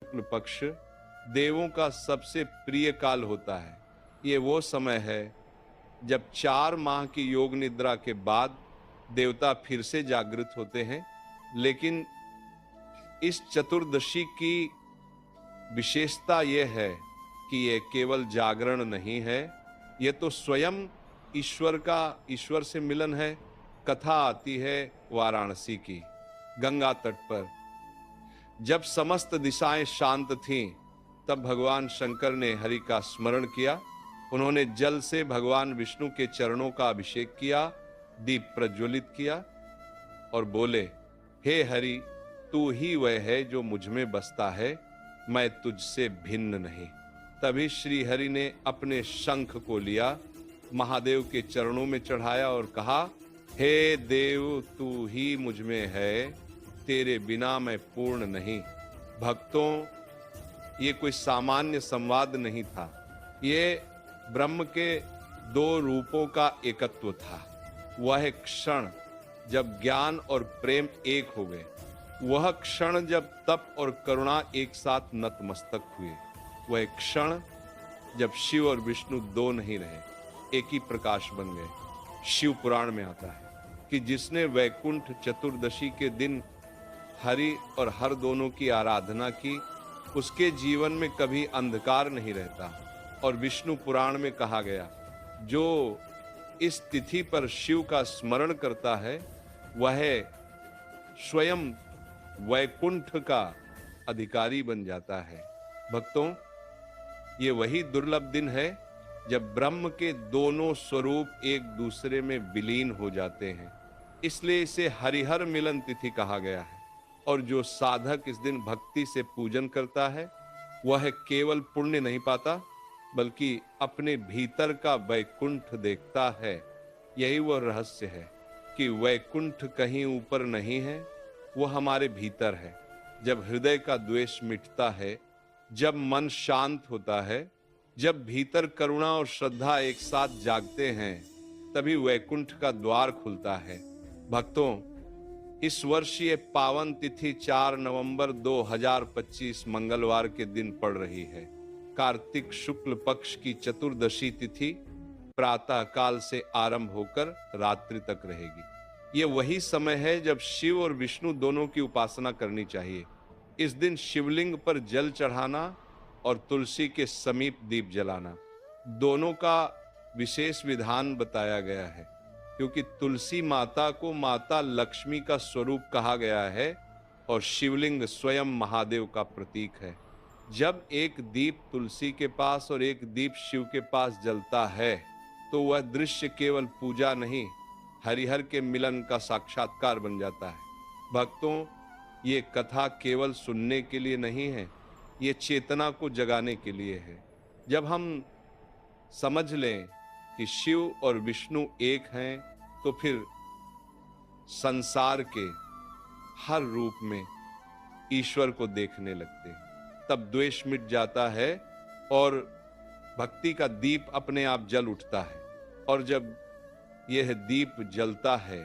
शुक्ल पक्ष देवों का सबसे प्रिय काल होता है। ये वो समय है जब 4 माह की योग निद्रा के बाद देवता फिर से जागृत होते हैं। लेकिन इस चतुर्दशी की विशेषता यह है कि ये केवल जागरण नहीं है, ये तो स्वयं ईश्वर से मिलन है। कथा आती है वाराणसी की, गंगा तट पर। जब समस्त दिशाएं शांत थीं, तब भगवान शंकर ने हरि का स्मरण किया। उन्होंने जल से भगवान विष्णु के चरणों का अभिषेक किया, दीप प्रज्वलित किया और बोले, हे हरि, तू ही वह है जो मुझ में बसता है, मैं तुझसे भिन्न नहीं। तभी श्री हरि ने अपने शंख को लिया, महादेव के चरणों में चढ़ाया और कहा, हे देव, तू ही मुझ में है, तेरे बिना मैं पूर्ण नहीं। भक्तों, ये कोई सामान्य संवाद नहीं था, ये ब्रह्म के 2 रूपों का एकत्व था। वह क्षण जब ज्ञान और प्रेम एक हो गए, वह क्षण जब तप और करुणा एक साथ नतमस्तक हुए, वह क्षण जब शिव और विष्णु 2 नहीं रहे, एक ही प्रकाश बन गए। शिव पुराण में आता है कि जिसने वैकुंठ चतुर्दशी के दिन हरि और हर दोनों की आराधना की, उसके जीवन में कभी अंधकार नहीं रहता। और विष्णु पुराण में कहा गया, जो इस तिथि पर शिव का स्मरण करता है, वह स्वयं वैकुंठ का अधिकारी बन जाता है। भक्तों, ये वही दुर्लभ दिन है जब ब्रह्म के दोनों स्वरूप एक दूसरे में विलीन हो जाते हैं। इसलिए इसे हरिहर मिलन तिथि कहा गया है। और जो साधक इस दिन भक्ति से पूजन करता है, वह केवल पुण्य नहीं पाता, बल्कि अपने भीतर का वैकुंठ देखता है। यही वह रहस्य है कि वैकुंठ कहीं ऊपर नहीं है, वो हमारे भीतर है। जब हृदय का द्वेष मिटता है, जब मन शांत होता है, जब भीतर करुणा और श्रद्धा एक साथ जागते हैं, तभी वैकुंठ का द्वार खुलता है। भक्तों, इस वर्ष ये पावन तिथि 4 नवंबर 2025 मंगलवार के दिन पड़ रही है। कार्तिक शुक्ल पक्ष की चतुर्दशी तिथि प्रातः काल से आरंभ होकर रात्रि तक रहेगी। ये वही समय है जब शिव और विष्णु दोनों की उपासना करनी चाहिए। इस दिन शिवलिंग पर जल चढ़ाना और तुलसी के समीप दीप जलाना, दोनों का विशेष विधान बताया गया है, क्योंकि तुलसी माता को माता लक्ष्मी का स्वरूप कहा गया है और शिवलिंग स्वयं महादेव का प्रतीक है। जब एक दीप तुलसी के पास और एक दीप शिव के पास जलता है, तो वह दृश्य केवल पूजा नहीं, हरिहर के मिलन का साक्षात्कार बन जाता है। भक्तों, ये कथा केवल सुनने के लिए नहीं है, ये चेतना को जगाने के लिए है। जब हम समझ लें कि शिव और विष्णु एक हैं, तो फिर संसार के हर रूप में ईश्वर को देखने लगते हैं। तब द्वेष मिट जाता है और भक्ति का दीप अपने आप जल उठता है। और जब यह दीप जलता है,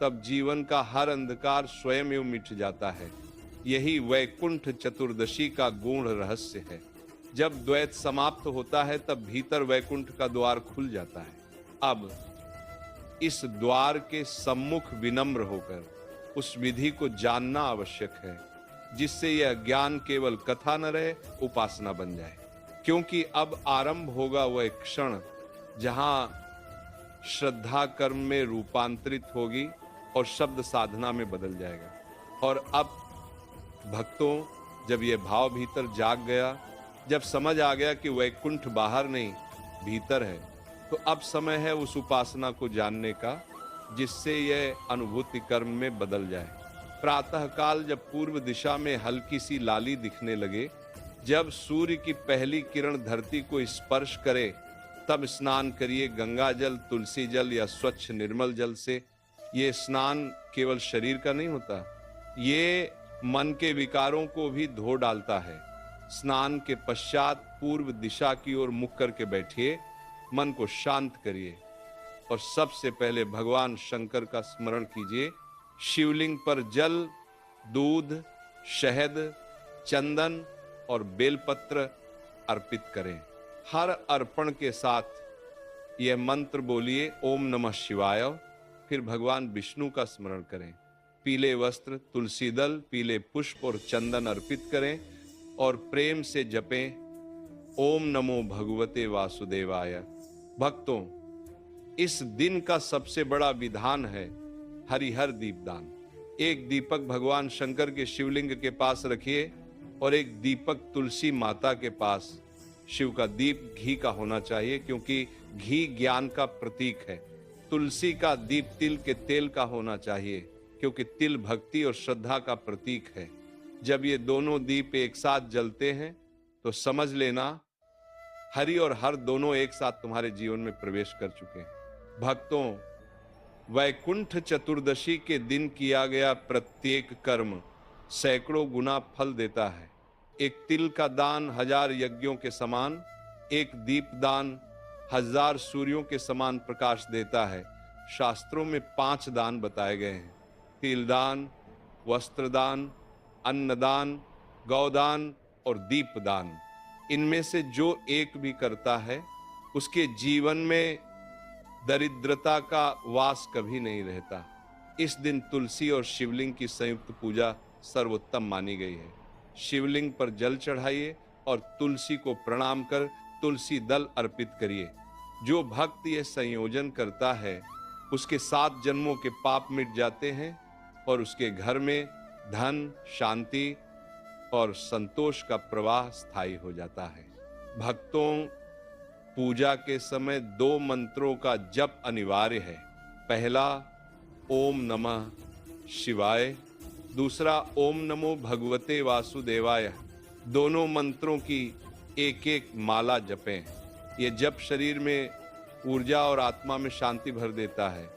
तब जीवन का हर अंधकार स्वयं ही मिट जाता है। यही वैकुंठ चतुर्दशी का गूढ़ रहस्य है। जब द्वैत समाप्त होता है, तब भीतर वैकुंठ का द्वार खुल जाता है। अब इस द्वार के सम्मुख विनम्र होकर उस विधि को जानना आवश्यक है, जिससे यह ज्ञान केवल कथा न रहे, उपासना बन जाए। क्योंकि अब आरंभ होगा वह क्षण जहां श्रद्धा कर्म में रूपांतरित होगी और शब्द साधना में बदल जाएगा। और अब भक्तों, जब यह भाव भीतर जाग गया, जब समझ आ गया कि वैकुंठ बाहर नहीं भीतर है, तो अब समय है उस उपासना को जानने का, जिससे यह अनुभूति कर्म में बदल जाए। प्रातः काल जब पूर्व दिशा में हल्की सी लाली दिखने लगे, जब सूर्य की पहली किरण धरती को स्पर्श करे, तब स्नान करिए गंगा जल, तुलसी जल या स्वच्छ निर्मल जल से। ये स्नान केवल शरीर का नहीं होता, ये मन के विकारों को भी धो डालता है। स्नान के पश्चात पूर्व दिशा की ओर मुख करके बैठिए, मन को शांत करिए और सबसे पहले भगवान शंकर का स्मरण कीजिए। शिवलिंग पर जल, दूध, शहद, चंदन और बेलपत्र अर्पित करें। हर अर्पण के साथ यह मंत्र बोलिए, ओम नमः शिवाय। फिर भगवान विष्णु का स्मरण करें। पीले वस्त्र, तुलसी दल, पीले पुष्प और चंदन अर्पित करें और प्रेम से जपें, ओम नमो भगवते वासुदेवाय। भक्तों, इस दिन का सबसे बड़ा विधान है हरिहर दीपदान। एक दीपक भगवान शंकर के शिवलिंग के पास रखिए और एक दीपक तुलसी माता के पास। शिव का दीप घी का होना चाहिए क्योंकि घी ज्ञान का प्रतीक है। तुलसी का दीप तिल के तेल का होना चाहिए क्योंकि तिल भक्ति और श्रद्धा का प्रतीक है। जब ये दोनों दीप एक साथ जलते हैं तो समझ लेना हरि और हर दोनों एक साथ तुम्हारे जीवन में प्रवेश कर चुके हैं। भक्तों, वैकुंठ चतुर्दशी के दिन किया गया प्रत्येक कर्म सैकड़ों गुना फल देता है। एक तिल का दान 1000 यज्ञों के समान, एक दीप दान 1000 सूर्यों के समान प्रकाश देता है। शास्त्रों में 5 दान बताए गए हैं: तिल दान, वस्त्र दान, अन्नदान, गौदान और दीप दान। इनमें से जो एक भी करता है उसके जीवन में दरिद्रता का वास कभी नहीं रहता। इस दिन तुलसी और शिवलिंग की संयुक्त पूजा सर्वोत्तम मानी गई है। शिवलिंग पर जल चढ़ाइए और तुलसी को प्रणाम कर तुलसी दल अर्पित करिए। जो भक्त ये संयोजन करता है उसके 7 जन्मों के पाप मिट जाते हैं और उसके घर में धन, शांति और संतोष का प्रवाह स्थायी हो जाता है। भक्तों, पूजा के समय 2 मंत्रों का जप अनिवार्य है। पहला ओम नमः शिवाय, दूसरा ओम नमो भगवते वासुदेवाय। दोनों मंत्रों की एक एक माला जपें। ये जप शरीर में ऊर्जा और आत्मा में शांति भर देता है।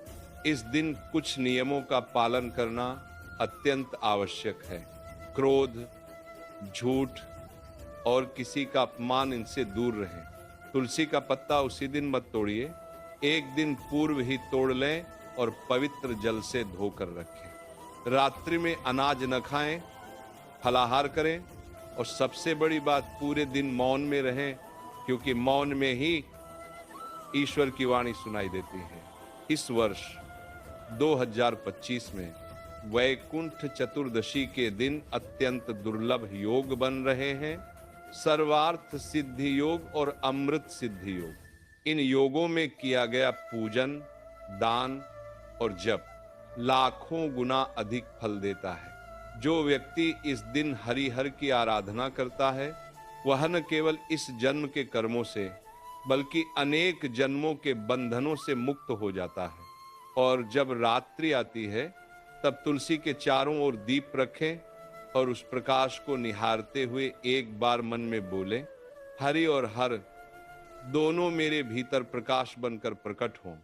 इस दिन कुछ नियमों का पालन करना अत्यंत आवश्यक है। क्रोध, झूठ और किसी का अपमान, इनसे दूर रहें। तुलसी का पत्ता उसी दिन मत तोड़िए, एक दिन पूर्व ही तोड़ लें और पवित्र जल से धोकर रखें। रात्रि में अनाज न खाएं, फलाहार करें और सबसे बड़ी बात, पूरे दिन मौन में रहें क्योंकि मौन में ही ईश्वर की वाणी सुनाई देती है। इस वर्ष 2025 में वैकुंठ चतुर्दशी के दिन अत्यंत दुर्लभ योग बन रहे हैं। सर्वार्थ सिद्धि योग और अमृत सिद्धि योग। इन योगों में किया गया पूजन, दान और जप लाखों गुना अधिक फल देता है। जो व्यक्ति इस दिन हरिहर की आराधना करता है वह न केवल इस जन्म के कर्मों से बल्कि अनेक जन्मों के बंधनों से मुक्त हो जाता है। और जब रात्रि आती है तब तुलसी के चारों ओर दीप रखें और उस प्रकाश को निहारते हुए एक बार मन में बोलें, हरि और हर दोनों मेरे भीतर प्रकाश बनकर प्रकट हों।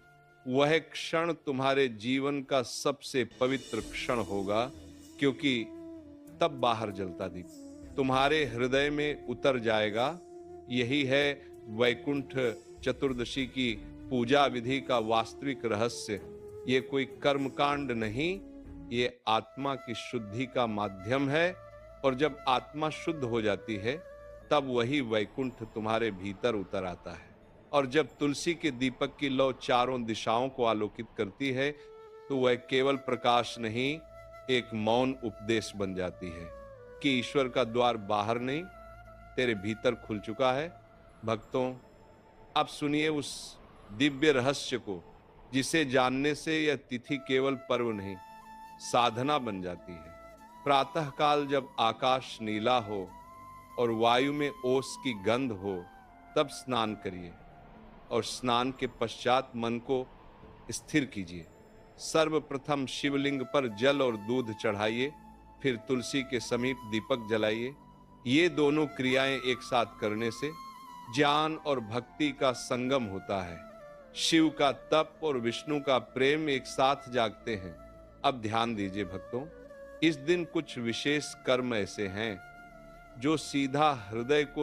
वह क्षण तुम्हारे जीवन का सबसे पवित्र क्षण होगा क्योंकि तब बाहर जलता दीप तुम्हारे हृदय में उतर जाएगा। यही है वैकुंठ चतुर्दशी की पूजा विधि का वास्तविक रहस्य। ये कोई कर्मकांड नहीं, ये आत्मा की शुद्धि का माध्यम है। और जब आत्मा शुद्ध हो जाती है तब वही वैकुंठ तुम्हारे भीतर उतर आता है। और जब तुलसी के दीपक की लौ चारों दिशाओं को आलोकित करती है तो वह केवल प्रकाश नहीं, एक मौन उपदेश बन जाती है कि ईश्वर का द्वार बाहर नहीं, तेरे भीतर खुल चुका है। भक्तों, अब सुनिए उस दिव्य रहस्य को जिसे जानने से यह तिथि केवल पर्व नहीं, साधना बन जाती है। प्रातः काल जब आकाश नीला हो और वायु में ओस की गंध हो तब स्नान करिए और स्नान के पश्चात मन को स्थिर कीजिए। सर्वप्रथम शिवलिंग पर जल और दूध चढ़ाइए, फिर तुलसी के समीप दीपक जलाइए। ये दोनों क्रियाएं एक साथ करने से ज्ञान और भक्ति का संगम होता है। शिव का तप और विष्णु का प्रेम एक साथ जागते हैं। अब ध्यान दीजिए भक्तों, इस दिन कुछ विशेष कर्म ऐसे हैं जो सीधा हृदय को